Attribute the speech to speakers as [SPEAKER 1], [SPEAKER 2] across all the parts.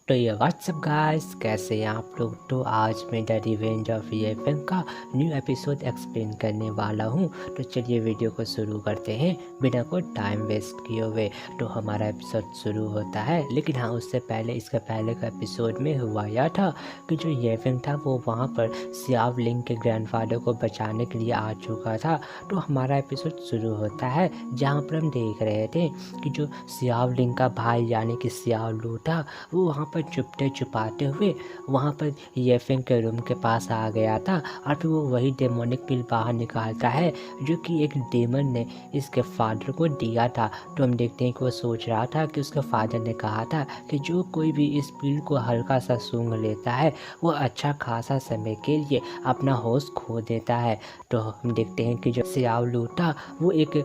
[SPEAKER 1] तो ये WhatsApp guys, कैसे हैं आप लोग। तो आज मैं द रिवेंज ऑफ ईएफएम का न्यू एपिसोड एक्सप्लेन करने वाला हूँ। तो चलिए वीडियो को शुरू करते हैं बिना कोई टाइम वेस्ट किए हुए। तो हमारा एपिसोड शुरू होता है, लेकिन हाँ उससे पहले इसके पहले का एपिसोड में हुआ यह था कि जो ईएफएम था वो वहाँ पर सियाव लिंग के ग्रैंडफादर को बचाने के लिए आ चुका था। तो हमारा एपिसोड शुरू होता है जहाँ पर हम देख रहे थे कि जो सियाव लिंग का भाई यानी कि सियाव लू था वो वहाँ पर चुपते छुपाते हुए वहाँ पर ईएफएम के रूम के पास आ गया था। और फिर वो वही डेमोनिक पिल बाहर निकालता है जो कि एक डेमन ने इसके फादर को दिया था। तो हम देखते हैं कि वो सोच रहा था कि उसके फादर ने कहा था कि जो कोई भी इस पिल को हल्का सा सूंघ लेता है वो अच्छा खासा समय के लिए अपना होश खो देता है। तो हम देखते हैं कि जो सियाव लू था वो एक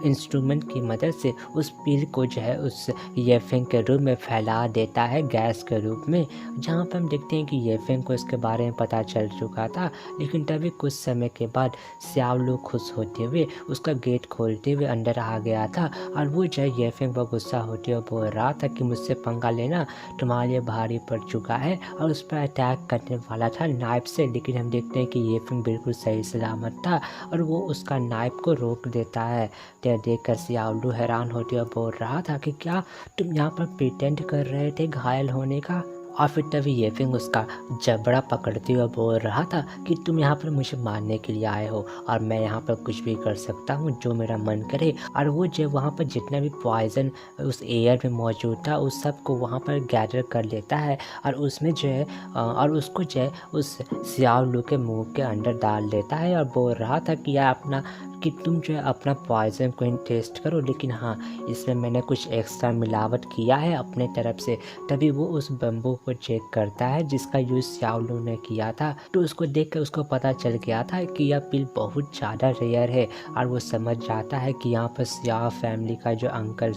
[SPEAKER 1] इंस्ट्रूमेंट की मदद से उस पिल को जो है उस ईएफएम के रूम में फैला देता है गैस के रूप में। जहाँ पर हम देखते हैं कि ईएफएम को इसके बारे में पता चल चुका था, लेकिन तभी कुछ समय के बाद सियाव लू खुश होते हुए उसका गेट खोलते हुए अंदर आ गया था। और वो जो ईएफएम पर गुस्सा होते हुए बोल रहा था कि मुझसे पंगा लेना तुम्हारे लिए भारी पड़ चुका है, और उस पर अटैक करने वाला था नाइफ से। लेकिन हम देखते हैं कि ईएफएम बिल्कुल सही सलामत था और वो उसका नाइफ को रोक देता है। तो देखकर सियाव लू हैरान होते हुए बोल रहा था कि क्या तुम यहाँ पर प्रिटेंड कर रहे थे घायल होने का। और फिर तभी ईएफएम उसका जबड़ा पकड़ते हुए बोल रहा था कि तुम यहाँ पर मुझे मारने के लिए आए हो और मैं यहाँ पर कुछ भी कर सकता हूँ जो मेरा मन करे। और वो जो वहाँ पर जितना भी पॉइजन उस एयर में मौजूद था उस सब को वहाँ पर गैदर कर लेता है और उसमें जो है और उसको जो है उस सियाव लू के मुंह के अंदर डाल देता है और बोल रहा था कि यार तुम जो है अपना पॉइजन को टेस्ट करो, लेकिन हाँ इसमें मैंने कुछ एक्स्ट्रा मिलावट किया है अपने तरफ से। तभी वो उस बम्बू को चेक करता है जिसका यूज़ सियाव लू ने किया था। तो उसको देखकर उसको पता चल गया था कि यह पिल बहुत ज़्यादा रेयर है और वो समझ जाता है कि यहाँ पर सियाव फैमिली का जो अंकल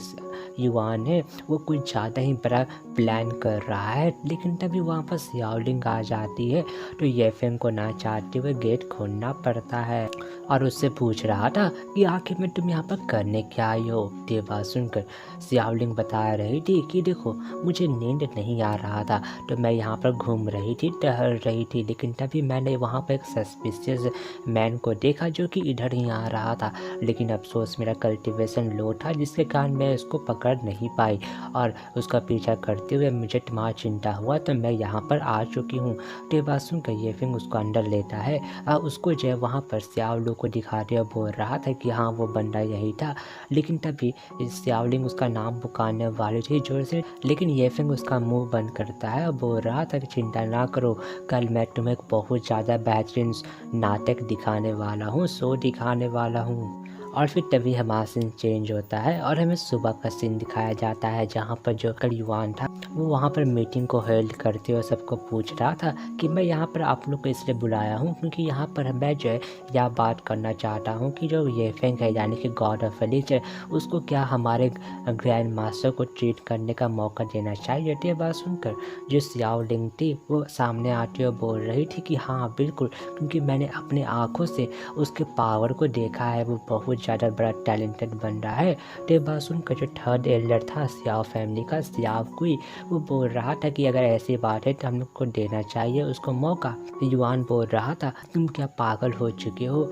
[SPEAKER 1] युवान है वो कुछ ज़्यादा ही बड़ा प्लान कर रहा है। लेकिन तभी वहाँ पर सियाव लिंग आ जाती है तो ईएफएम को ना चाहते हुए गेट खोलना पड़ता है और उससे पूछ रहा था कि आखिर में तुम यहाँ पर करने क्या आई हो। ये बात सुनकर सियाव लिंग बता रही थी कि देखो मुझे नींद नहीं आ रहा था तो मैं यहाँ पर घूम रही थी, टहल रही थी, लेकिन तभी मैंने वहाँ पर एक सस्पिशियस मैन को देखा जो कि इधर ही आ रहा था। लेकिन अफसोस मेरा कल्टीवेशन लो था जिसके कारण मैं उसको पकड़ नहीं पाई और उसका पीछा करते हुए मुझे तुम्हारा चिंता हुआ तो मैं यहाँ पर आ चुकी हूँ। तो ये बात सुनकर ईएफएम उसको अंदर लेता है और उसको जो है वहाँ पर सियाव लू को दिखाते हुए बोल रहा था कि हाँ वो बंदा यही था। लेकिन तभी सियाव लिंग उसका नाम पुकारने वाली थी जोर से, लेकिन ईएफएम उसका मुंह बंद करता है और बोल रहा था कि चिंता ना करो, कल मैं तुम्हें एक बहुत ज़्यादा बेहतरीन नाटक दिखाने वाला हूँ, शो दिखाने वाला हूँ। और फिर तभी हमारा सीन चेंज होता है और हमें सुबह का सीन दिखाया जाता है जहाँ पर जो युवान था वो वहाँ पर मीटिंग को हेल्ड करते हुए सबको पूछ रहा था कि मैं यहाँ पर आप लोग को इसलिए बुलाया हूँ क्योंकि यहाँ पर मैं जो है यह बात करना चाहता हूँ कि जो ईएफएम है यानी कि गॉड ऑफ रिलीजन उसको क्या हमारे ग्रैंड मास्टर को ट्रीट करने का मौका देना चाहिए। ये बात सुनकर जो सियाव लिंग थी वो सामने आते हुए बोल रही थी कि हाँ बिल्कुल, क्योंकि मैंने अपने आँखों से उसके पावर को देखा है, वो बहुत ज़्यादा बड़ा टैलेंटेड बन रहा है। तो ये बात सुनकर जो थर्ड एल्डर था सियाव फैमिली का सियाव कुई वो बोल रहा था कि अगर ऐसी बात है तो हम लोग को देना चाहिए उसको मौका। युवान बोल रहा था तुम क्या पागल हो चुके हो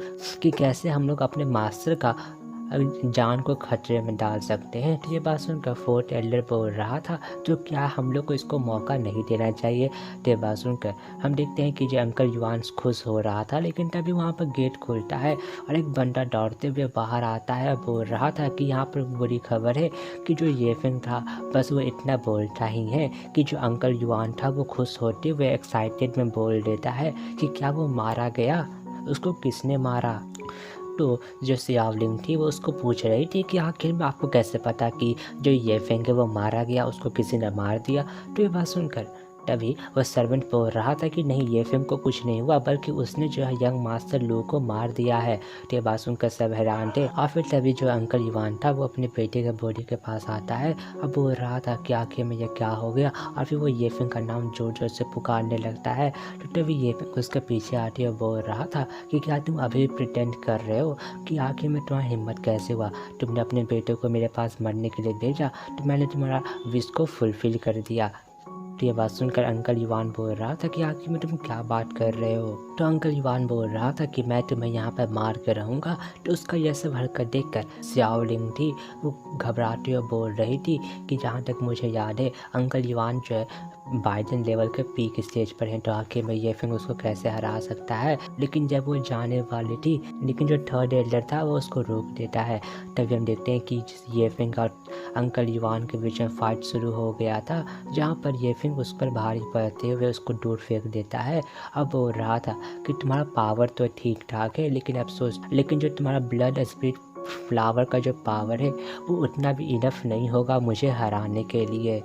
[SPEAKER 1] कि कैसे हम लोग अपने मास्टर का जान को खतरे में डाल सकते हैं। तो ये बात सुनकर फोर्थ एल्डर बोल रहा था तो क्या हम लोग को इसको मौका नहीं देना चाहिए। तो ये बात सुनकर हम देखते हैं कि जो अंकल युवान खुश हो रहा था, लेकिन तभी वहाँ पर गेट खुलता है और एक बंदा दौड़ते हुए बाहर आता है और बोल रहा था कि यहाँ पर बुरी खबर है कि जो ईएफएम था बस वो इतना बोलता ही है कि जो अंकल युवान था वो खुश होते हुए एक्साइटेड में बोल देता है कि क्या वो मारा गया, उसको किसने मारा। तो जो सियाव लिंग थी वो उसको पूछ रही थी कि आखिर में आपको कैसे पता कि जो ईएफएम है वो मारा गया, उसको किसी ने मार दिया। तो ये बात सुनकर तभी वह सर्वेंट बोल रहा था कि नहीं ईएफएम को कुछ नहीं हुआ बल्कि उसने जो है यंग मास्टर लू को मार दिया है। तो ये बात सुनकर सब हैरान थे और फिर तभी जो अंकल युवान था वो अपने बेटे के बॉडी के पास आता है और बोल रहा था कि आखिर में ये क्या हो गया। और फिर वो ईएफएम का नाम जोर जोर से पुकारने लगता है। तो तभी ईएफएम उसके पीछे आते हुए बोल रहा था कि क्या तुम अभी प्रिटेंड कर रहे हो कि आखिर में तुम्हारा हिम्मत कैसे हुआ, तुमने अपने बेटे को मेरे पास मरने के लिए भेजा तो मैंने तुम्हारा विश को फुलफिल कर दिया। तो ये बात सुनकर अंकल युवान बोल रहा था कि आखिर में तुम क्या बात कर रहे हो। तो अंकल युवान बोल रहा था कि मैं तुम्हें यहाँ पर मार कर रहूँगा। तो उसका यह सब हरकत देखकर सियाओलिंग थी वो घबराती हुई बोल रही थी कि जहाँ तक मुझे याद है अंकल युवान जो है बाइडन लेवल के पीक स्टेज पर हैं, तो आखिर में ये फिंग उसको कैसे हरा सकता है। लेकिन जब वो जाने वाली थी, लेकिन जो थर्ड एल्डर था वो उसको रोक देता है। तभी हम देखते हैं कि ये फिंग और अंकल युवान के बीच में फाइट शुरू हो गया था, जहाँ पर ये फिंग उस पर भारी पड़ते हुए उसको दूर फेंक देता है। अब बोल रहा था कि तुम्हारा पावर तो ठीक ठाक है, लेकिन अफसोस, लेकिन जो तुम्हारा ब्लड स्पिरिट फ्लावर का जो पावर है वो उतना भी इनफ नहीं होगा मुझे हराने के लिए।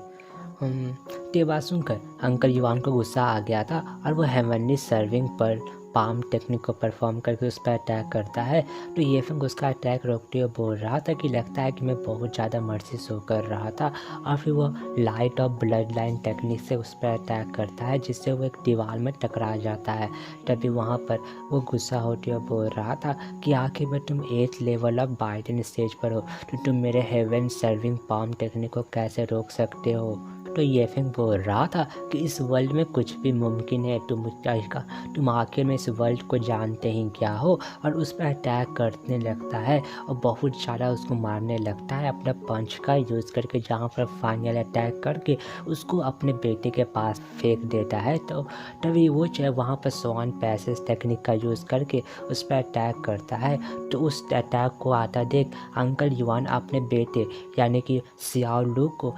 [SPEAKER 1] ये बात सुनकर अंकल युवान को गुस्सा आ गया था और वो हेवनली सर्विंग पर पाम टेक्निक को परफॉर्म करके उस पर अटैक करता है। तो ये फिंग उसका अटैक रोकते हुए बोल रहा था कि लगता है कि मैं बहुत ज़्यादा मर्जी शो कर रहा था, और फिर वो लाइट और ब्लड लाइन टेक्निक से उस पर अटैक करता है, जिससे वो एक दीवार में टकरा जाता है। तभी वहाँ पर वो गुस्सा होते हुए बोल रहा था कि आखिर में तुम 8th level of Biden stage पर हो, तो तुम मेरे हेवन सर्विंग पाम टेक्निक को कैसे रोक सकते हो। तो ये फिंग बोल रहा था कि इस वर्ल्ड में कुछ भी मुमकिन है, तुम आखिर में इस वर्ल्ड को जानते ही क्या हो। और उस पर अटैक करने लगता है और बहुत ज़्यादा उसको मारने लगता है अपना पंच का यूज़ करके, जहाँ पर फाइनल अटैक करके उसको अपने बेटे के पास फेंक देता है। तो तभी वो चाहे वहाँ पर स्वान पैसेज टेक्निक का यूज़ करके उस पर अटैक करता है। तो उस अटैक को आता देख अंकल युवान अपने बेटे यानी कि सियाओ लू को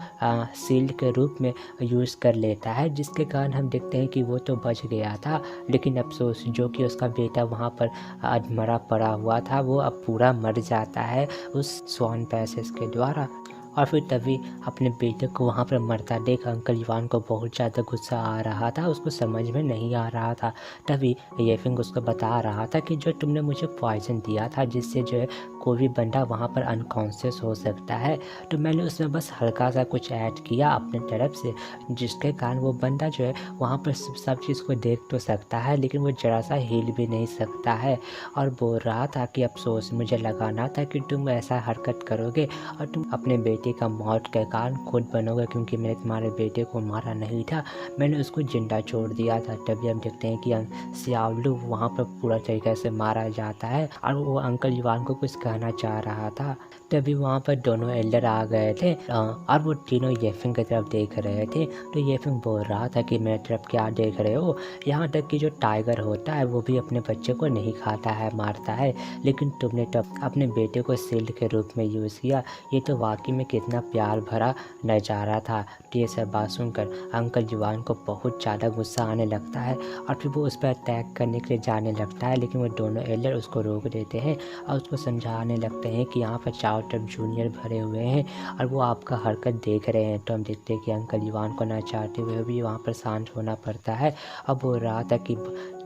[SPEAKER 1] शील्ड के रूप में यूज़ कर लेता है, जिसके कारण हम देखते हैं कि वो तो बच गया था, लेकिन अफसोस जो कि उसका बेटा वहाँ पर अधमरा पड़ा हुआ था वो अब पूरा मर जाता है उस स्वान पैसेज के द्वारा। और फिर तभी अपने बेटे को वहाँ पर मरता देख अंकल युवान को बहुत ज़्यादा गुस्सा आ रहा था, उसको समझ में नहीं आ रहा था। तभी ये फिंग उसको बता रहा था कि जो तुमने मुझे पॉइजन दिया था जिससे जो है कोई भी बंदा वहाँ पर अनकॉन्शियस हो सकता है, तो मैंने उसमें बस हल्का सा कुछ ऐड किया अपने तरफ से, जिसके कारण वो बंदा जो है वहाँ पर सब चीज़ को देख तो सकता है, लेकिन वो ज़रा सा हिल भी नहीं सकता है। और बोल रहा था कि अफसोस, मुझे लगाना था कि तुम ऐसा हरकत करोगे और तुम अपने बेटे का मौत के कारण खुद बनोगे, क्योंकि मैंने तुम्हारे बेटे को मारा नहीं था, मैंने उसको जिंदा छोड़ दिया था। तभी हम देखते हैं कि सियाओलू वहाँ पर पूरा तरीके से मारा जाता है और वो अंकल युवान को कुछ कहना चाह रहा था। तभी वहाँ पर दोनों एल्डर आ गए थे और वो तीनों येफिंग की तरफ देख रहे थे। तो येफिंग बोल रहा था कि मेरे तरफ क्या देख रहे हो, यहाँ तक कि जो टाइगर होता है वो भी अपने बच्चे को नहीं खाता है, मारता है, लेकिन तुमने तो अपने बेटे को शील्ड के रूप में यूज़ किया, ये तो वाकई में कितना प्यार भरा नज़ारा था। तो ये सब बात सुनकर अंकल युवान को बहुत ज़्यादा गुस्सा आने लगता है और फिर वो उस पर अटैक करने के लिए जाने लगता है, लेकिन वो दोनों एल्डर उसको रोक देते हैं और उसको समझाने लगते हैं कि यहाँ पर चारों तरफ जूनियर भरे हुए हैं और वो आपका हरकत देख रहे हैं। तो हम देखते हैं कि अंकल युवान को ना चाहते हुए भी वहाँ पर शांत होना पड़ता है। अब बोल रहा था कि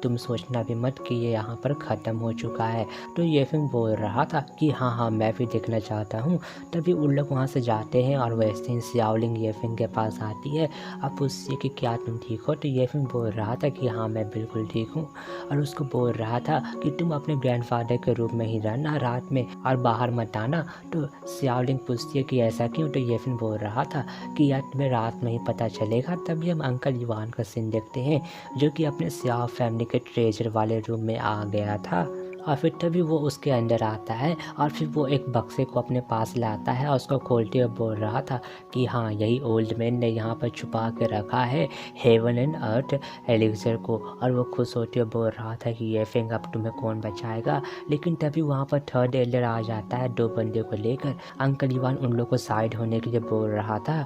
[SPEAKER 1] तुम सोचना भी मत कि ये यहाँ पर ख़त्म हो चुका है। तो ये फिल्म बोल रहा था कि हाँ मैं भी देखना चाहता हूँ। तभी उन लोग वहाँ से जाते हैं और वैसे ही सियाओलिंग ये फिल्म के पास आती है। अब पूछती कि क्या तुम ठीक हो, तो ये फिल्म बोल रहा था कि हाँ मैं बिल्कुल ठीक हूँ, और उसको बोल रहा था कि तुम अपने ग्रैंडफादर के रूप में ही रहना रात में और बाहर मत आना। तो सियाओलिंग पूछती है कि ऐसा क्यों, तो ये फिल्म बोल रहा था कि यार तुम्हें रात में ही पता चलेगा। तभी हम अंकल युवान का सीन देखते हैं जो कि अपने सियाओ फैमिली के ट्रेजर वाले रूम में आ गया था, और फिर तभी वो उसके अंदर आता है और फिर वो एक बक्से को अपने पास लाता है और उसको खोलते हुए बोल रहा था कि हाँ यही ओल्ड मैन ने यहाँ पर छुपा के रखा है हेवन एंड अर्थ एलिक्सर को। और वो खुश होते हुए बोल रहा था कि ये फिंग अब तुम्हें कौन बचाएगा। लेकिन तभी वहाँ पर थर्ड एल्डर आ जाता है 2 बंदे को लेकर। अंकल युवान उन लोग को साइड होने के लिए बोल रहा था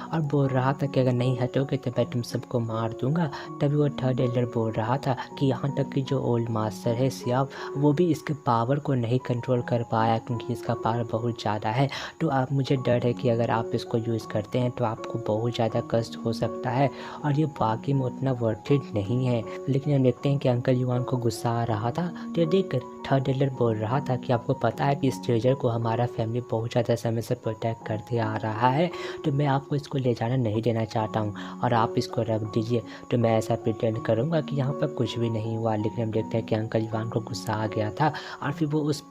[SPEAKER 1] और बोल रहा था कि अगर नहीं हटोगे तो मैं तुम सबको मार दूंगा। तभी वो थर्ड एल्डर बोल रहा था कि यहाँ तक कि जो ओल्ड मास्टर है सियाव, वो भी इसके पावर को नहीं कंट्रोल कर पाया क्योंकि इसका पावर बहुत ज़्यादा है। तो आप मुझे डर है कि अगर आप इसको यूज़ करते हैं तो आपको बहुत ज़्यादा कष्ट हो सकता है और ये वाकई में उतना वर्थ इट नहीं है। लेकिन हम देखते हैं कि अंकल युवान को गुस्सा आ रहा था। तो ये देख कर थर्ड एल्डर बोल रहा था कि आपको पता है कि इस ट्रेजर को हमारा फैमिली बहुत ज़्यादा समय से प्रोटेक्ट करते आ रहा है, तो मैं आपको इसको ले जाना नहीं देना चाहता हूँ और आप इसको रख दीजिए। तो मैं ऐसा प्रिटेंड करूँगा कि यहाँ पर कुछ भी नहीं हुआ। लेकिन हम देखते हैं कि अंकल युवान को गुस्सा आ गया था और फिर वो उस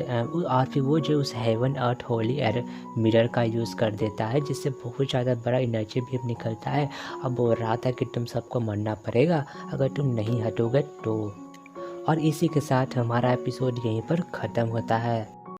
[SPEAKER 1] और फिर वो जो उस हेवन अर्थ होली एर मिरर का यूज़ कर देता है, जिससे बहुत ज़्यादा बड़ा एनर्जी बीम निकलता है। अब बोल रहा था कि तुम सबको मरना पड़ेगा अगर तुम नहीं हटोगे तो। और इसी के साथ हमारा एपिसोड यहीं पर ख़त्म होता है।